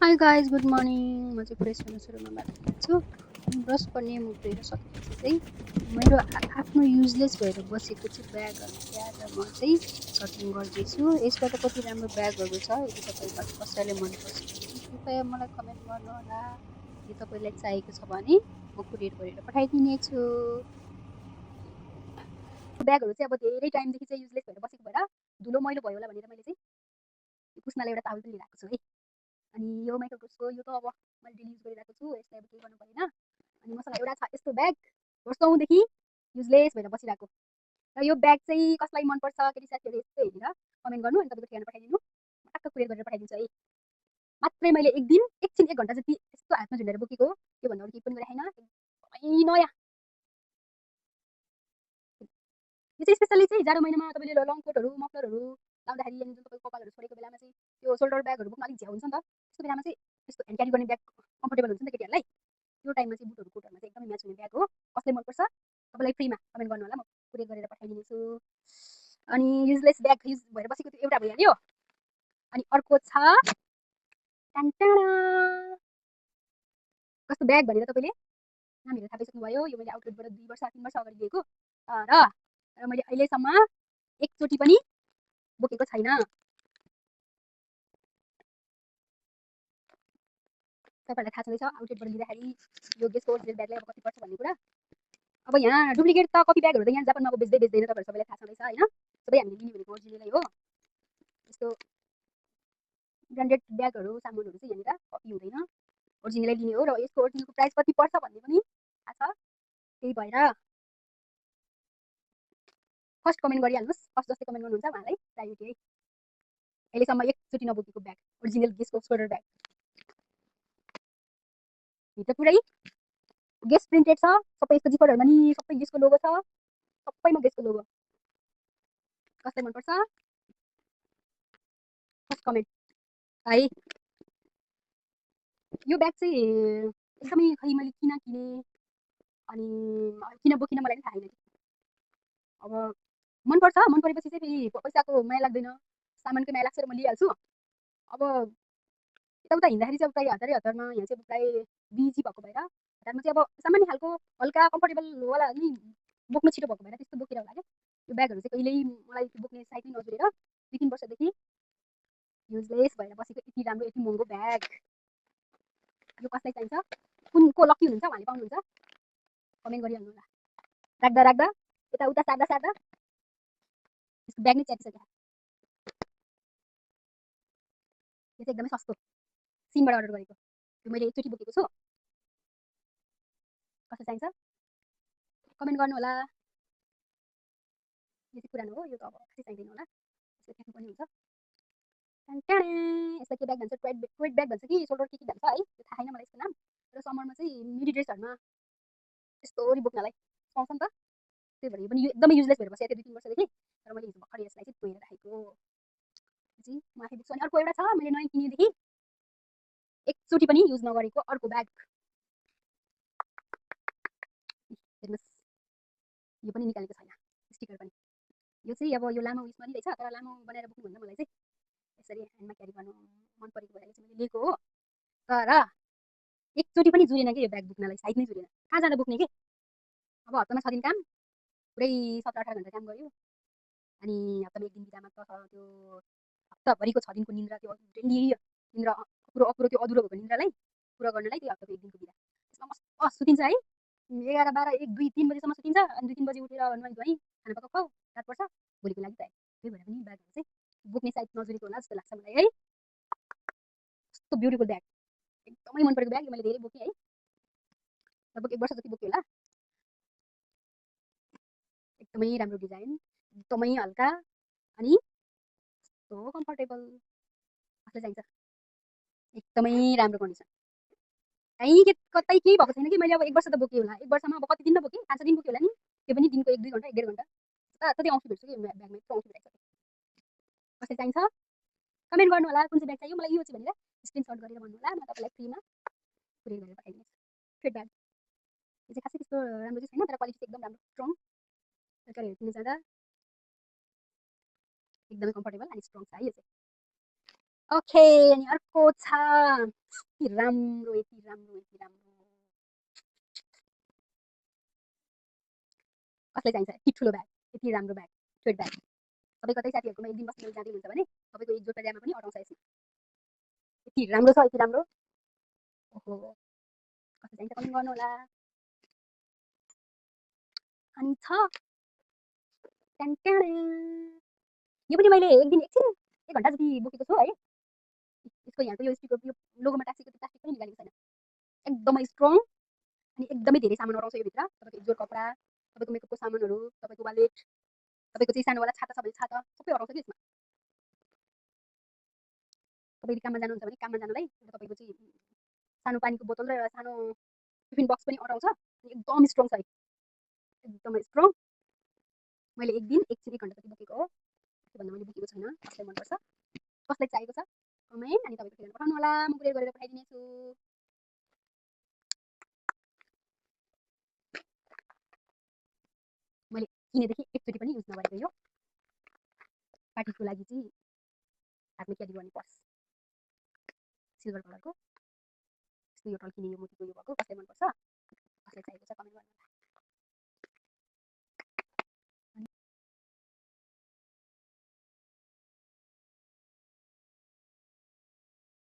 Hi guys good morning. म चाहिँ पुरै सुरुमा बात गर्छु। ब्रस गर्ने मुख धोएर सकेपछि चाहिँ मेरो आफ्नो युजलेस भएर बसेको चाहिँ ब्यागहरू चाहिँ आज म चाहिँ सर्टिङ गर्दैछु। यसबाट कति राम्रो ब्यागहरू छ, यदि तपाईँलाई कसैले मनपर्छ भने कृपया मलाई कमेन्ट गर्नुहोला। यदि तपाईँलाई चाहिएको छ भने म कुरियर गरेर पठाइदिनेछु। ब्यागहरू चाहिँ अब धेरै टाइमदेखि चाहिँ युजलेस भएर बसेको भएर धुलो मैलो भयो होला भनेर मैले चाहिँ पुस्नाले एउटा टावल पनि लिइरहेको छु है। अनि यो माइक्रोब्रुसको यो त अब मैले डेली युज गरिरहेको छु, यसलाई अब केही गर्नु परेन। अनि मसँग एउटा छ यस्तो ब्याग, वर्षौँदेखि युजलेस भएर बसिरहेको। र यो ब्याग चाहिँ कसलाई मनपर्छ केटी साथीहरू यस्तो हेरेर कमेन्ट गर्नु, अनि तपाईँको ठेगाना पठाइदिनु, टक्क कुरियर गरेर पठाइदिन्छु है। मात्रै मैले एकछिन 1 घन्टा जति यस्तो हातमा झुन्डेर बोकेको, त्योभन्दा अरू केही पनि गरेको छैन। एकदमै नयाँ। यो चाहिँ स्पेसल्ली चाहिँ जाडो महिनामा तपाईँले लङ कोटहरू मफलरहरू लाउँदाखेरि, अनि जुन तपाईँको कपालहरू छोडेको बेलामा चाहिँ त्यो सोल्डर ब्यागहरू बोक्न अलिक झ्याउ हुन्छ नि त, त्यस्तो बेलामा चाहिँ यस्तो ह्यान्ड क्यारी गर्ने ब्याग कम्फर्टेबल हुन्छ नि त केटीहरूलाई। त्यो टाइममा चाहिँ बुटहरू कोटहरूमा चाहिँ एकदमै म्याच हुने ब्याग हो। कसलाई मनपर्छ तपाईँलाई फ्रीमा कमेन्ट गर्नु होला, म कुरियर गरेर पठाइदिनेछु। अनि युजलेस ब्याग युज भएर बसेको त्यो एउटा भइहाल्यो। अनि अर्को छ कस्तो ब्याग भनेर तपाईँले नामहरू थाहा पाइसक्नुभयो। यो मैले आउटलेटबाट 2 वर्ष 3 वर्ष अगाडि लिएको, र मैले अहिलेसम्म एकचोटि पनि बोकेको छैन। तपाईँहरूलाई थाहा छँदैछ आउटलेटबाट लिँदाखेरि यो गेसको ओरिजिनल ब्यागलाई अब कति पर्छ भन्ने कुरा। अब यहाँ डुप्लिकेट त कपी ब्यागहरू त यहाँ जापानमा अब बेच्दैन, तपाईँहरू सबैलाई थाहा छँदैछ होइन। सबै हामीले लिने भनेको ओरिजिनलै हो। यस्तो ब्रान्डेड ब्यागहरू सामानहरू चाहिँ यहाँनिर कपी हुँदैन, ओरिजिनलै लिने हो। र यसको ओरिजिनलको प्राइस कति पर्छ भन्ने पनि थाहा छ। त्यही भएर फर्स्ट कमेन्ट गरिहाल्नुहोस्, फर्स्ट जस्तै कमेन्ट गर्नुहुन्छ उहाँलाई प्रायोरिटी है। अहिलेसम्म एकचोटि नबोकेको ब्याग, ओरिजिनल गेसको सोल्डर ब्याग, भित्र पुरै गेस प्रिन्टेड छ। सबै यसको जिपरहरूमा नि सबै गेसको लोगो छ, सबैमा गेसको लोगो। कसलाई मनपर्छ फर्स्ट कमेन्ट है। यो ब्याग चाहिँ एकदमै खै मैले किन किने अनि किन बोकिन मलाई पनि थाहा छैन। अब मनपर्छ, मन परेपछि चाहिँ फेरि पैसाको माया लाग्दैन, सामानकै माया लाग्छ र म लिइहाल्छु। अब यताउता हिँड्दाखेरि चाहिँ अब प्रायः हतारमा, यहाँ चाहिँ अब प्रायः बिजी भएको भएर हतारमा चाहिँ अब सामान्य खालको हल्का कम्फर्टेबलवाला नि बोक्नु छिटो भएको भएर त्यस्तो बोकेर होला क्या। यो ब्यागहरू चाहिँ कहिल्यै मलाई बोक्ने साइज नै नजुरेर 2-3 वर्षदेखि युजलेस भएर बसेको यति राम्रो यति महँगो ब्याग। यो कसलाई चाहिन्छ, कुनको लकी हुनुहुन्छ उहाँले पाउनुहुन्छ, कमेन्ट गरिहाल्नु होला। राख्दा राख्दा यताउता सार्दा सार्दा यसको ब्याग नै च्यातिसक्यो। यो चाहिँ एकदमै सस्तो, सिमबाट अर्डर गरेको। यो मैले एकचोटि बोकेको छु। कसलाई चाहिन्छ कमेन्ट गर्नु होला। यो चाहिँ पुरानो हो, यो त अब खासै चाहिँदैन होला, यसको फ्याक्नु पनि हुन्छ। यसलाई के ब्याग भन्छ, टोइट ब्याग भन्छ कि सोल्डर के भन्छ है, त्यो थाहा छैन मलाई यसको नाम। र समरमा चाहिँ मिडी ड्रेसहरूमा यस्तोरी बोक्नलाई सुहाउँछ नि त। त्यही भएर यो पनि एकदमै युजलेस भएर बसेको थियो 2-3 वर्षदेखि। तर मैले हिजो भर्खर यसलाई चाहिँ धोएर राखेको चाहिँ म आफै बोक्छु। अनि अर्को एउटा छ मैले नयाँ किनेदेखि एकचोटि पनि युज नगरेको अर्को ब्याग, हेर्नुहोस् यो पनि निकालेको छैन, स्टिकर पनि। यो चाहिँ अब यो लामो उयसमा नि रहेछ, तर लामो बनाएर बोक्नुभन्दा मलाई चाहिँ यसरी ह्यान्डमा क्यारी गर्नु मन परेको भएर चाहिँ मैले लिएको हो। तर एकचोटि पनि जुरेन कि यो ब्याग बोक्नलाई, साइज नै जुरेन। कहाँ जाँदा बोक्ने के। अब हप्तामा 6 दिन काम, पुरै 17-18 घन्टा काम गऱ्यो। अनि हप्तामा 1 दिन बिदामा त त्यो हप्ताभरिको 6 दिनको निन्द्रा, त्यो डेली निन्द्रा अपुरो त्यो अधुरो भएको निन्द्रालाई पुरा गर्नलाई त्यो हप्ताको 1 दिनको बिदा। त्यसमा मस्त सुतिन्छ है, 11, 12, 1, 2, 3 बजीसम्म सुतिन्छ। अनि 2-3 बजी उठेर नुहाइ धुवाइ खाना पकाउ खुवाउ रात पर्छ, भोलिको लागि तयार। त्यही भएर पनि ब्यागहरू चाहिँ बोक्ने साइज नजुरेको होला जस्तो लाग्छ मलाई है। कस्तो ब्युटिफुल ब्याग, एकदमै मन परेको ब्याग। यो मैले धेरै बोकेँ है, लगभग 1 वर्ष जति बोकेँ होला। एकदमै राम्रो डिजाइन, एकदमै हल्का अनि कस्तो कम्फर्टेबल। कसलाई चाहिन्छ, एकदमै राम्रो कन्डिसन। कहीँ कतै केही भएको छैन कि। मैले अब 1 वर्ष त बोकेँ होला, 1 वर्षमा अब कति दिन त बोकेँ, 5-6 दिन बोकेँ होला नि। त्यो पनि दिनको 1-2 घन्टा 1-1.5 घन्टा जति आउँछु भेट्छु कि ब्यागमा, यत्रो आउँछु भेटाइसक्यो। कसलाई चाहिन्छ कमेन्ट गर्नु होला, कुन चाहिँ ब्याग चाहियो मलाई यो चाहिँ भनेर स्क्रिनसट गरेर भन्नु होला, म तपाईँलाई फ्रीमा कुरियर गरेर पठाइदिनेछु। फिट ब्याग यो चाहिँ खासै त्यस्तो राम्रो चाहिँ छैन, तर क्वालिटी चाहिँ एकदम राम्रो, स्ट्रङ। सरकारहरू किन्नु जाँदा एकदमै कम्फर्टेबल अनि स्ट्रङ छ है यो चाहिँ। ओके, अनि अर्को छ यति राम्रो यति राम्रो यति राम्रो कसलाई चाहिन्छ यति ठुलो ब्याग यति राम्रो ब्याग स्वेट ब्याग तपाईँ कतै साथीहरूकोमा एक दिन बस्न जाँदै हुन्छ भने तपाईँको एक जोटा ल्यामा पनि अटाउँछ यसमा यति राम्रो छ यति राम्रो ओहो कसलाई चाहिन्छ कमेन्ट गर्नु होला अनि छ ट्यान ट्यान यो पनि मैले एक दिन एकछिन 1 घन्टा जति बोकेको छु है यसको यहाँको यो स्टिकर यो लोगोमा टाँसेको त्यो प्लास्टिक पनि निकालेको छैन एकदमै स्ट्रङ अनि एकदमै धेरै सामान अटाउँछ यो भित्र तपाईँको एक जोर कपडा तपाईँको मेकअपको सामानहरू तपाईँको वालेट तपाईँको चाहिँ सानोवाला छाता छ भने छाता सबै अटाउँछ कि यसमा तपाईँले काममा जानुहुन्छ भने काममा जानलाई तपाईँको चाहिँ सानो पानीको बोतल र एउटा सानो टिफिन बक्स पनि अटाउँछ अनि एकदम स्ट्रङ छ एकदमै स्ट्रङ मैले एक दिन एकछिन 1 घन्टा जति बोकेको हो त्योभन्दा मैले बोकेको छैन कसलाई मनपर्छ कसलाई चाहिएको छ कमेन्ट अनि तपाईँको ठेगाना पठाउनु होला म कुरियर गरेर पठाइदिनेछु मैले किनेदेखि एकचोटि पनि युज नगरेको यो पार्टीको लागि चाहिँ हातमा क्यारी गर्ने पर्स सिल्भर कलरको यस्तो यो टल्किने यो मोतीको यो भएको कसलाई मनपर्छ कसलाई चाहिएको छ कमेन्ट गर्नु